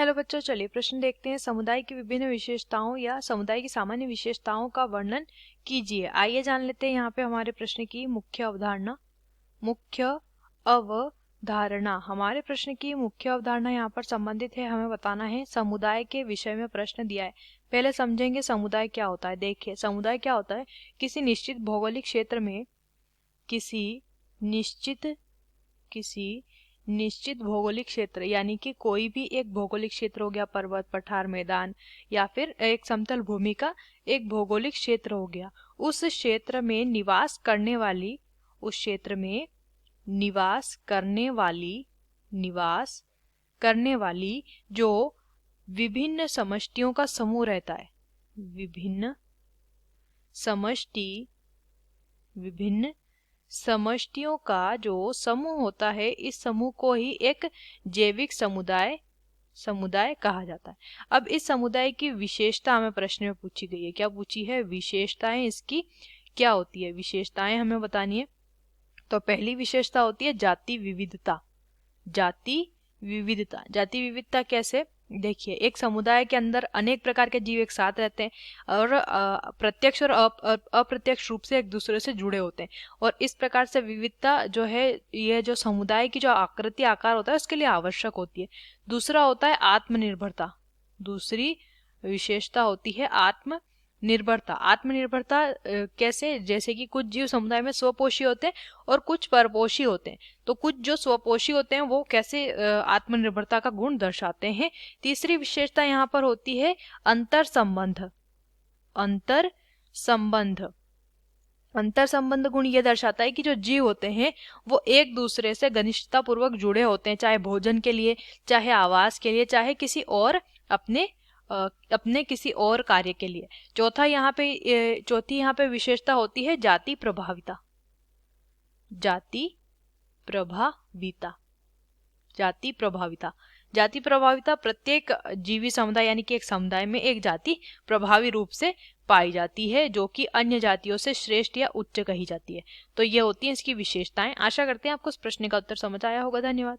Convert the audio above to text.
Hello बच्चों, चलिए प्रश्न देखते हैं। समुदाय की विभिन्न विशेषताओं या समुदाय की सामान्य विशेषताओं का वर्णन कीजिए। आइए जान लेते हैं यहाँ पे हमारे प्रश्न की मुख्य अवधारणा। मुख्य अवधारणा, हमारे प्रश्न की मुख्य अवधारणा यहाँ पर संबंधित है, हमें बताना है समुदाय के विषय में प्रश्न दिया है। पहले समझेंगे समुदाय क्या होता है। देखिए समुदाय क्या होता है, किसी निश्चित भौगोलिक क्षेत्र में किसी निश्चित भौगोलिक क्षेत्र, यानी कि कोई भी एक भौगोलिक क्षेत्र हो गया, पर्वत, पठार, मैदान या फिर एक समतल भूमि का एक भौगोलिक क्षेत्र हो गया। उस क्षेत्र में निवास करने वाली जो विभिन्न समष्टियों का समूह रहता है, विभिन्न समष्टियों का जो समूह होता है, इस समूह को ही एक जैविक समुदाय कहा जाता है। अब इस समुदाय की विशेषता हमें प्रश्न में पूछी गई है। क्या पूछी है? विशेषताएं इसकी क्या होती है, विशेषताएं हमें बतानी है। तो पहली विशेषता होती है जाति विविधता। जाति विविधता कैसे? देखिए, एक समुदाय के अंदर अनेक प्रकार के जीव एक साथ रहते हैं और प्रत्यक्ष और अप्रत्यक्ष रूप से एक दूसरे से जुड़े होते हैं। और इस प्रकार से विविधता जो है, यह जो समुदाय की जो आकृति आकार होता है उसके लिए आवश्यक होती है। दूसरा होता है आत्मनिर्भरता। दूसरी विशेषता होती है आत्मनिर्भरता कैसे? जैसे कि कुछ जीव समुदाय में स्वपोषी होते हैं और कुछ परपोषी होते हैं। तो कुछ जो स्वपोषी होते हैं वो कैसे आत्मनिर्भरता का गुण दर्शाते हैं। तीसरी विशेषता यहाँ पर होती है अंतर संबंध गुण ये दर्शाता है कि जो जीव होते हैं वो एक दूसरे से घनिष्ठता पूर्वक जुड़े होते हैं, चाहे भोजन के लिए, चाहे आवास के लिए, चाहे किसी और अपने किसी और कार्य के लिए। चौथी यहाँ पे विशेषता होती है जाति प्रभाविता प्रत्येक जीवी समुदाय यानी कि एक समुदाय में एक जाति प्रभावी रूप से पाई जाती है, जो कि अन्य जातियों से श्रेष्ठ या उच्च कही जाती है। तो ये होती है इसकी विशेषताएं। आशा करते हैं आपको इस प्रश्न का उत्तर समझ आया होगा। धन्यवाद।